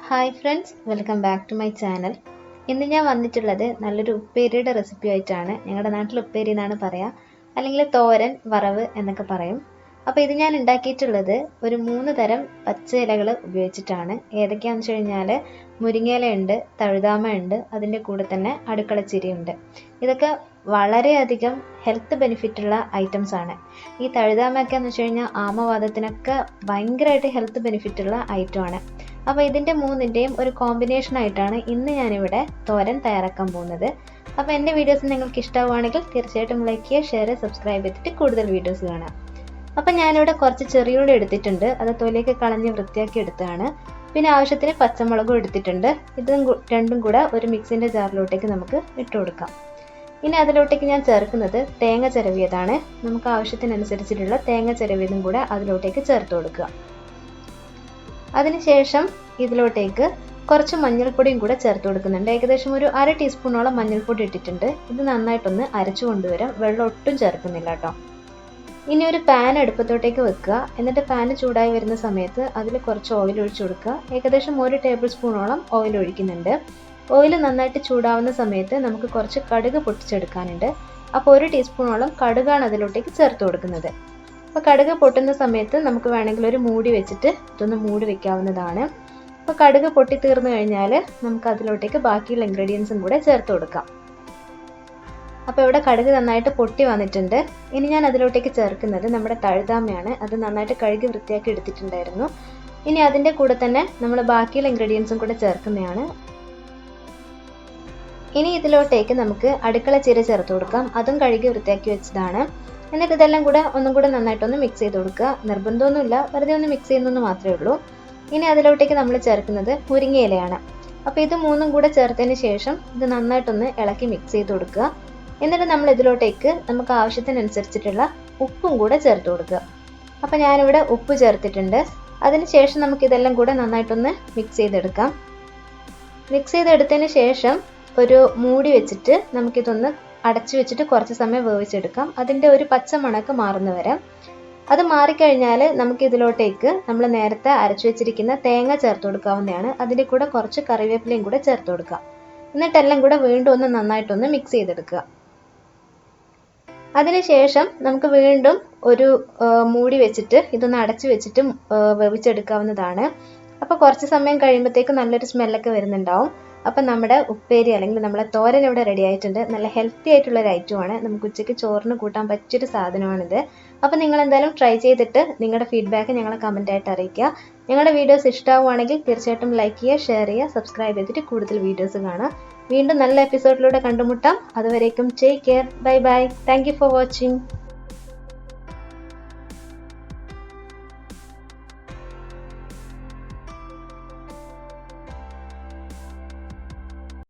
Hi friends, welcome back to my channel. ഇന്ന് ഞാൻ വന്നിട്ടുള്ളത് നല്ലൊരു ഉപ്പേരിയുടെ റെസിപ്പി ആയിട്ടാണ്. ഞങ്ങളുടെ നാട്ടിൽ ഉപ്പേരി എന്നാണ് പറയുക, അല്ലെങ്കിൽ തോരൻ, വറവ് എന്നൊക്കെ പറയും. അപ്പോൾ ഇത് ഞാൻ ഉണ്ടാക്കിയിട്ടുള്ളത് ഒരു 3 തരം പച്ച ഇലകൾ ഉപയോഗിച്ചിട്ടാണ്. ഏതൊക്കെയാണെന്ന് വെച്ച് കഴിഞ്ഞാൽ മുരിങ്ങയിലയുണ്ട്, തഴുതാമയുണ്ട്, അതിൻ്റെ കൂടെ തന്നെ അടുക്കളച്ചിരിയുണ്ട്. ഇതൊക്കെ വളരെയധികം ഹെൽത്ത് ബെനിഫിറ്റുള്ള ഐറ്റംസ് ആണ്. ഈ തഴുതാമയൊക്കെ എന്ന് വെച്ച് കഴിഞ്ഞാൽ ആമവാദത്തിനൊക്കെ ഭയങ്കരമായിട്ട് ഹെൽത്ത് ബെനിഫിറ്റുള്ള ഐറ്റമാണ്. അപ്പോൾ ഇതിൻ്റെ മൂന്നിൻ്റെയും ഒരു കോമ്പിനേഷൻ ആയിട്ടാണ് ഇന്ന് ഞാനിവിടെ തോരൻ തയ്യാറാക്കാൻ പോകുന്നത്. അപ്പോൾ എൻ്റെ വീഡിയോസ് നിങ്ങൾക്ക് ഇഷ്ടമാവുകയാണെങ്കിൽ തീർച്ചയായിട്ടും ലൈക്ക് ചെയ്യുക, ഷെയർ ചെയ്യുക, സബ്സ്ക്രൈബ് ചെയ്തിട്ട് കൂടുതൽ വീഡിയോസ് കാണാം. അപ്പം ഞാനിവിടെ കുറച്ച് ചെറിയുള്ളി എടുത്തിട്ടുണ്ട്, അത് തൊലിയൊക്കെ കളഞ്ഞ് വൃത്തിയാക്കി എടുത്തതാണ്. പിന്നെ ആവശ്യത്തിന് പച്ചമുളകും എടുത്തിട്ടുണ്ട്. രണ്ടും കൂടെ ഒരു മിക്സിൻ്റെ ജാറിലോട്ടേക്ക് നമുക്ക് ഇട്ട് കൊടുക്കാം. ഇനി അതിലോട്ടേക്ക് ഞാൻ ചേർക്കുന്നത് തേങ്ങ ചിരവിയതാണ്. നമുക്ക് ആവശ്യത്തിനനുസരിച്ചിട്ടുള്ള തേങ്ങ ചിരവിയതും കൂടെ അതിലോട്ടേക്ക് ചേർത്ത് കൊടുക്കുക. അതിനുശേഷം ഇതിലോട്ടേക്ക് കുറച്ച് മഞ്ഞൾപ്പൊടിയും കൂടെ ചേർത്ത് കൊടുക്കുന്നുണ്ട്. ഏകദേശം ഒരു 1/2 ടീസ്പൂണോളം മഞ്ഞൾപ്പൊടി ഇട്ടിട്ടുണ്ട്. ഇത് നന്നായിട്ടൊന്ന് അരച്ചു കൊണ്ടുവരാം, വെള്ളം ഒട്ടും ചേർക്കുന്നില്ല കേട്ടോ. ഇനി ഒരു പാൻ അടുപ്പത്തോട്ടേക്ക് വെക്കുക. എന്നിട്ട് പാൻ ചൂടായി വരുന്ന സമയത്ത് അതിൽ കുറച്ച് ഓയിൽ ഒഴിച്ചു കൊടുക്കുക. ഏകദേശം 1 ടേബിൾ സ്പൂണോളം ഓയിൽ ഒഴിക്കുന്നുണ്ട്. ഓയിൽ നന്നായിട്ട് ചൂടാവുന്ന സമയത്ത് നമുക്ക് കുറച്ച് കടുക് പൊട്ടിച്ചെടുക്കാനുണ്ട്. അപ്പോൾ 1 ടീസ്പൂണോളം കടുകാണ് അതിലോട്ടേക്ക് ചേർത്ത് കൊടുക്കുന്നത്. അപ്പോൾ കടുക് പൊട്ടുന്ന സമയത്ത് നമുക്ക് വേണമെങ്കിൽ ഒരു മൂടി വെച്ചിട്ട് ഇതൊന്ന് മൂടി വെക്കാവുന്നതാണ്. അപ്പോൾ കടുക് പൊട്ടി തീർന്നു കഴിഞ്ഞാൽ നമുക്ക് അതിലോട്ടേക്ക് ബാക്കിയുള്ള ഇൻഗ്രീഡിയൻസും കൂടെ ചേർത്ത് കൊടുക്കാം. അപ്പോൾ ഇവിടെ കടുക് നന്നായിട്ട് പൊട്ടി വന്നിട്ടുണ്ട്. ഇനി ഞാൻ അതിലോട്ടേക്ക് ചേർക്കുന്നത് നമ്മുടെ തഴുതാമയാണ്. അത് നന്നായിട്ട് കഴുകി വൃത്തിയാക്കി എടുത്തിട്ടുണ്ടായിരുന്നു. ഇനി അതിൻ്റെ കൂടെ തന്നെ നമ്മൾ ബാക്കിയുള്ള ഇൻഗ്രീഡിയൻസും കൂടെ ചേർക്കുന്നതാണ്. ഇനി ഇതിലോട്ടേക്ക് നമുക്ക് അടുക്കള ചീര ചേർത്ത് കൊടുക്കാം. അതും കഴുകി വൃത്തിയാക്കി വെച്ചതാണ്. എന്നിട്ട് ഇതെല്ലാം കൂടെ ഒന്നും കൂടെ നന്നായിട്ടൊന്ന് മിക്സ് ചെയ്ത് കൊടുക്കുക. നിർബന്ധമൊന്നുമില്ല, വെറുതെ ഒന്ന് മിക്സ് ചെയ്യുന്നതെന്ന് മാത്രമേ ഉള്ളൂ. ഇനി അതിലോട്ടേക്ക് നമ്മൾ ചേർക്കുന്നത് മുരിങ്ങയിലയാണ്. അപ്പോൾ ഇത് മൂന്നും കൂടെ ചേർത്തതിന് ശേഷം ഇത് നന്നായിട്ടൊന്ന് ഇളക്കി മിക്സ് ചെയ്ത് കൊടുക്കുക. എന്നിട്ട് നമ്മൾ ഇതിലോട്ടേക്ക് നമുക്ക് ആവശ്യത്തിനനുസരിച്ചിട്ടുള്ള ഉപ്പും കൂടെ ചേർത്ത് കൊടുക്കുക. അപ്പോൾ ഞാനിവിടെ ഉപ്പ് ചേർത്തിട്ടുണ്ട്. അതിനുശേഷം നമുക്കിതെല്ലാം കൂടെ നന്നായിട്ടൊന്ന് മിക്സ് ചെയ്തെടുക്കാം. മിക്സ് ചെയ്തെടുത്തതിന് ശേഷം ഒരു മൂടി വെച്ചിട്ട് നമുക്കിതൊന്ന് അടച്ചു വെച്ചിട്ട് കുറച്ച് സമയം വേവിച്ചെടുക്കാം. അതിൻ്റെ ഒരു പച്ച മണക്ക് മാറുന്ന വരെ. അത് മാറിക്കഴിഞ്ഞാൽ നമുക്ക് ഇതിലോട്ടേക്ക് നമ്മൾ നേരത്തെ അരച്ചു വെച്ചിരിക്കുന്ന തേങ്ങ ചേർത്ത് കൊടുക്കാവുന്നതാണ്. അതിൻ്റെ കൂടെ കുറച്ച് കറിവേപ്പിലയും കൂടെ ചേർത്ത് കൊടുക്കാം. എന്നിട്ടെല്ലാം കൂടെ വീണ്ടും ഒന്ന് നന്നായിട്ടൊന്ന് മിക്സ് ചെയ്തെടുക്കുക. അതിനുശേഷം നമുക്ക് വീണ്ടും ഒരു മൂടി വെച്ചിട്ട് ഇതൊന്ന് അടച്ചു വെച്ചിട്ട് വേവിച്ചെടുക്കാവുന്നതാണ്. അപ്പോൾ കുറച്ച് സമയം കഴിയുമ്പോഴത്തേക്ക് നല്ലൊരു സ്മെല്ലൊക്കെ വരുന്നുണ്ടാവും. അപ്പം നമ്മുടെ ഉപ്പേരി അല്ലെങ്കിൽ നമ്മളെ തോരൻ ഇവിടെ റെഡി ആയിട്ടുണ്ട്. നല്ല ഹെൽത്തി ആയിട്ടുള്ളൊരു ഐറ്റമാണ്. നമുക്ക് ഉച്ചയ്ക്ക് ചോറിന് കൂട്ടാൻ പറ്റിയൊരു സാധനമാണിത്. അപ്പോൾ നിങ്ങൾ എന്തായാലും ട്രൈ ചെയ്തിട്ട് നിങ്ങളുടെ ഫീഡ്ബാക്ക് ഞങ്ങളെ കമൻറ്റായിട്ട് അറിയിക്കുക. ഞങ്ങളുടെ വീഡിയോസ് ഇഷ്ടമാവുകയാണെങ്കിൽ തീർച്ചയായിട്ടും ലൈക്ക് ചെയ്യുക, ഷെയർ ചെയ്യുക, സബ്സ്ക്രൈബ് ചെയ്തിട്ട് കൂടുതൽ വീഡിയോസ് കാണാം. വീണ്ടും നല്ല എപ്പിസോഡിലൂടെ കണ്ടുമുട്ടാം. അതുവരേക്കും take care, bye bye. Thank you for watching.